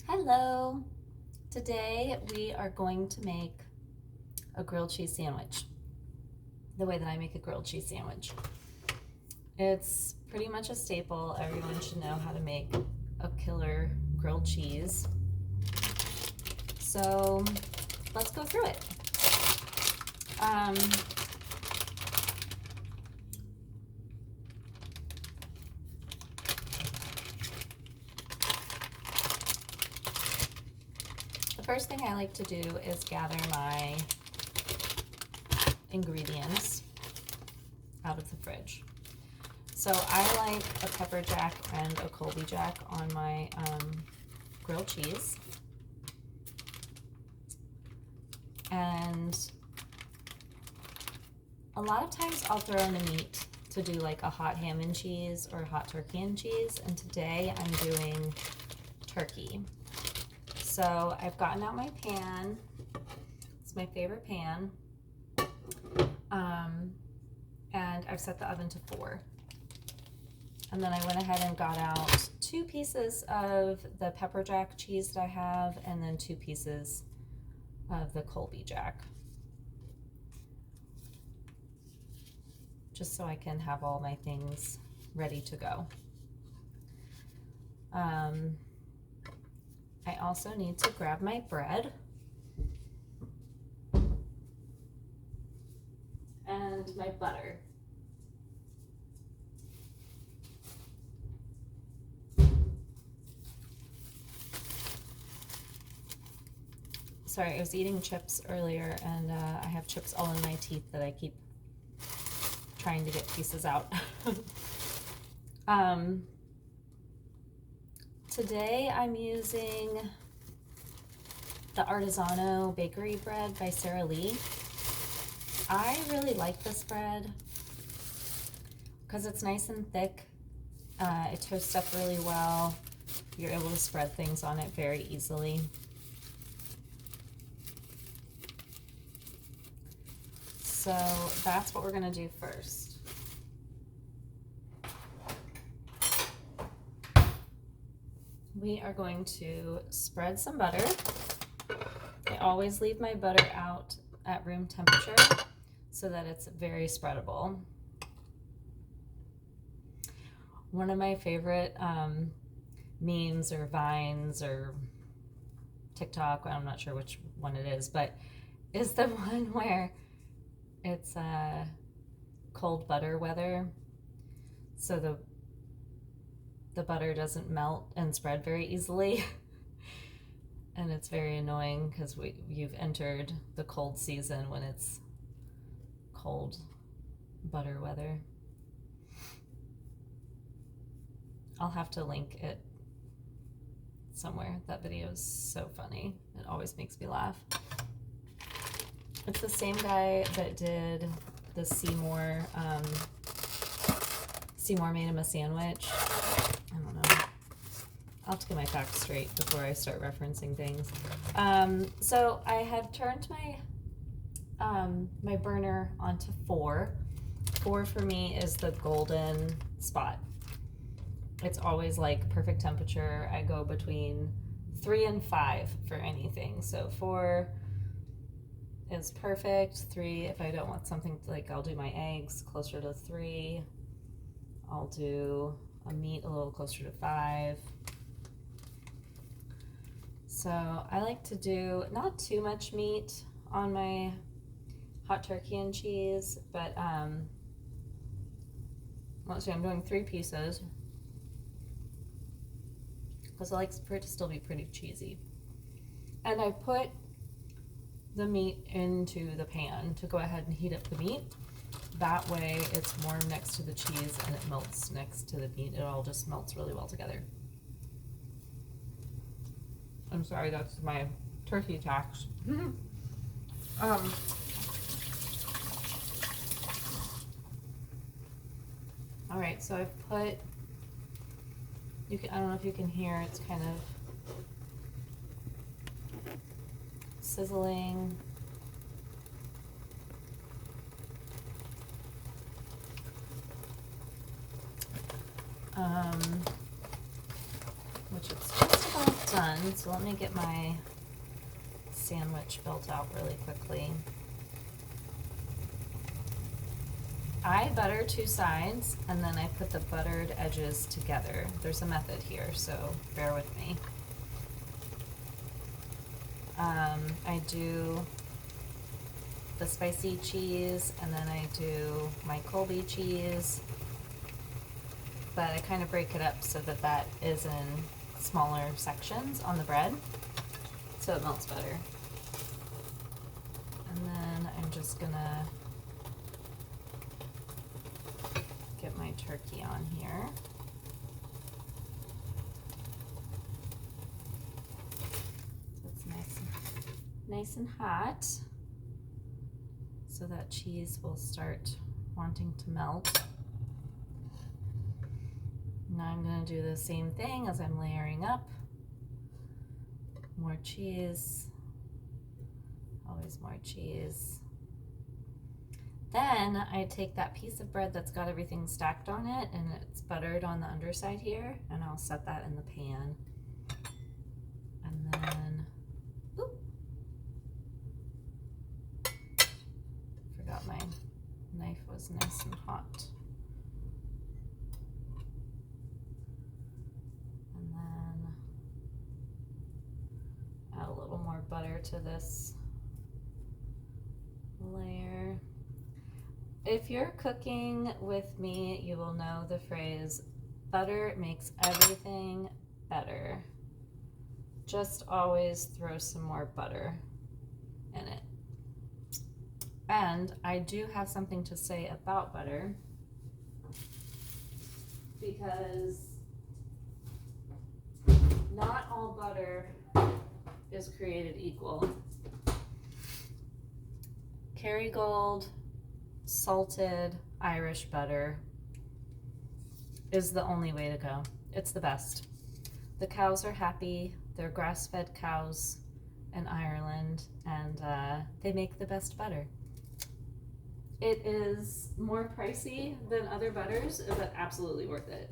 Hello! Today we are going to make a grilled cheese sandwich. The way that I make a grilled cheese sandwich. It's pretty much a staple. Everyone should know how to make a killer grilled cheese. So let's go through it. The first thing I like to do is gather my ingredients out of the fridge. So I like a pepper jack and a Colby jack on my grilled cheese. And a lot of times I'll throw in the meat to do like a hot ham and cheese or hot turkey and cheese. And today I'm doing turkey. So I've gotten out my pan. It's my favorite pan. And I've set the oven to 4. And then I went ahead and got out 2 pieces of the pepper jack cheese that I have, and then 2 pieces of the Colby jack. Just so I can have all my things ready to go. I also need to grab my bread and my butter. Sorry, I was eating chips earlier and I have chips all in my teeth that I keep trying to get pieces out. Today I'm using the Artisano Bakery bread by Sara Lee. I really like this bread because it's nice and thick. It toasts up really well. You're able to spread things on it very easily. So that's what we're gonna do first. We are going to spread some butter. I always leave my butter out at room temperature so that it's very spreadable. One of my favorite memes or vines or TikTok, I'm not sure which one it is, but is the one where it's cold butter weather, so the butter doesn't melt and spread very easily. And it's very annoying because you've entered the cold season when it's cold butter weather. I'll have to link it somewhere. That video is so funny. It always makes me laugh. It's the same guy that did the Seymour made him a sandwich. I don't know. I'll have to get my facts straight before I start referencing things. So I have turned my burner onto 4. 4 for me is the golden spot. It's always like perfect temperature. I go between 3 and 5 for anything. So 4 is perfect. 3 if I don't want something like, I'll do my eggs closer to 3. I'll do a meat a little closer to 5. So I like to do not too much meat on my hot turkey and cheese, but let's see, I'm doing 3 pieces because I like for it to still be pretty cheesy. And I put the meat into the pan to go ahead and heat up the meat. That way it's warm next to the cheese and it melts next to the meat. It all just melts really well together. I'm sorry, that's my turkey attacks. All right, so I've put, I don't know if you can hear, it's kind of sizzling. Which it's just about done. So let me get my sandwich built out really quickly. I butter two sides and then I put the buttered edges together. There's a method here, so bear with me. I do the spicy cheese and then I do my Colby cheese, but I kind of break it up so that that is in smaller sections on the bread so it melts better. And then I'm just gonna get my turkey on here. So it's nice and hot, so that cheese will start wanting to melt. Now I'm going to do the same thing as I'm layering up. More cheese, always more cheese. Then I take that piece of bread that's got everything stacked on it and it's buttered on the underside here, and I'll set that in the pan. And then, oop, forgot my knife was nice and hot. And then add a little more butter to this layer. If you're cooking with me, you will know the phrase, butter makes everything better. Just always throw some more butter in it. And I do have something to say about butter, because not all butter is created equal. Kerrygold salted Irish butter is the only way to go. It's the best. The cows are happy. They're grass-fed cows in Ireland, and they make the best butter. It is more pricey than other butters, but absolutely worth it.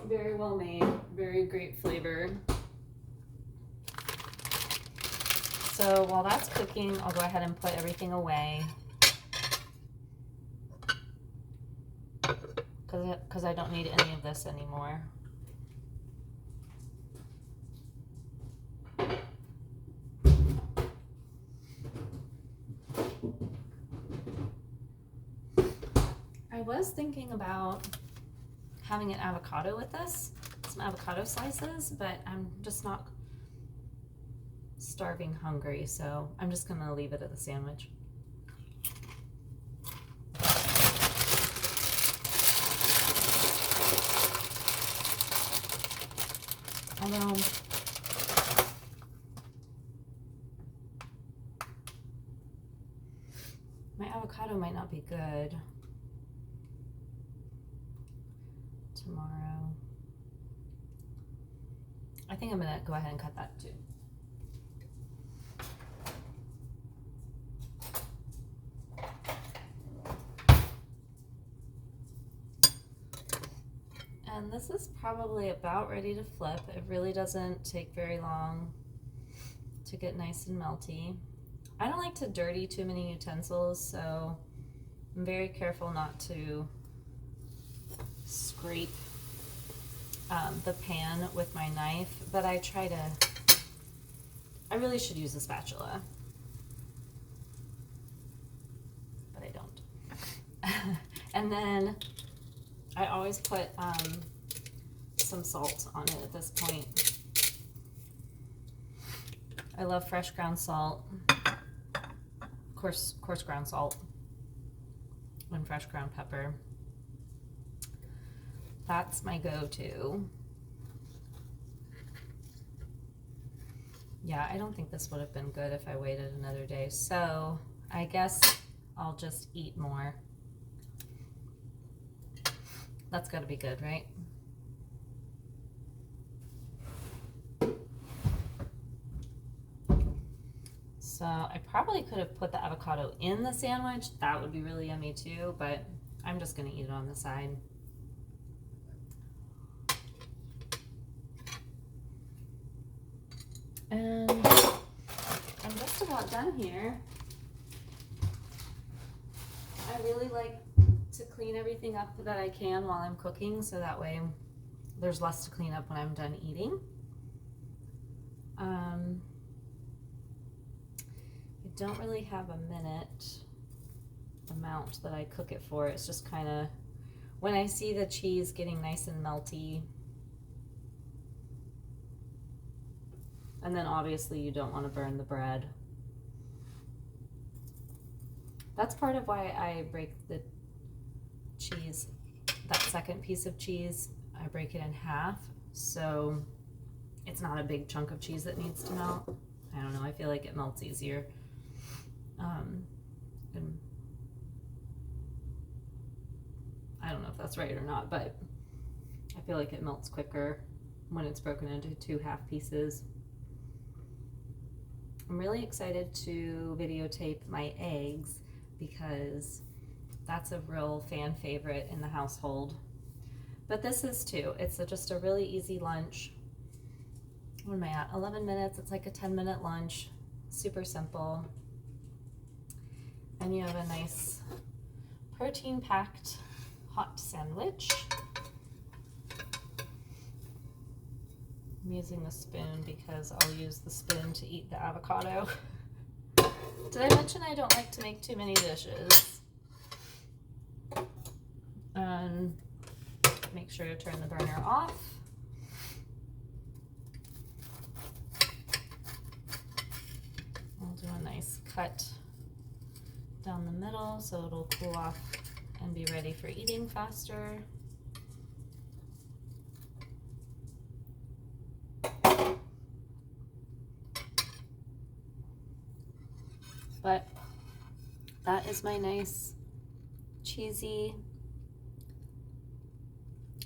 Very well made, very great flavor. So while that's cooking, I'll go ahead and put everything away, because I don't need any of this anymore. I was thinking about having an avocado with this, some avocado slices, but I'm just not starving hungry, so I'm just gonna leave it at the sandwich. Although my avocado might not be good tomorrow. I think I'm gonna go ahead and cut that too. And this is probably about ready to flip. It really doesn't take very long to get nice and melty. I don't like to dirty too many utensils, so I'm very careful not to scrape the pan with my knife, but I really should use a spatula, but I don't. And then I always put some salt on it at this point. I love fresh ground salt, coarse ground salt, and fresh ground pepper. That's my go-to. Yeah, I don't think this would have been good if I waited another day, so I guess I'll just eat more. That's gotta be good, right? So I probably could have put the avocado in the sandwich. That would be really yummy too, but I'm just gonna eat it on the side. And I'm just about done here. I really like to clean everything up that I can while I'm cooking, so that way there's less to clean up when I'm done eating. I don't really have a minute amount that I cook it for. It's just kind of when I see the cheese getting nice and melty. And then obviously you don't want to burn the bread. That's part of why I break the cheese, that second piece of cheese, I break it in half, so it's not a big chunk of cheese that needs to melt. I don't know, I feel like it melts easier. And I don't know if that's right or not, but I feel like it melts quicker when it's broken into 2 half pieces. I'm really excited to videotape my eggs because that's a real fan favorite in the household. But this is too. It's just a really easy lunch. What am I at? 11 minutes. It's like a 10-minute lunch. Super simple. And you have a nice protein-packed hot sandwich. I'm using a spoon because I'll use the spoon to eat the avocado. Did I mention I don't like to make too many dishes? And make sure to turn the burner off. I'll do a nice cut down the middle so it'll cool off and be ready for eating faster. But that is my nice cheesy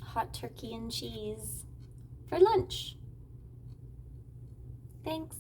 hot turkey and cheese for lunch. Thanks.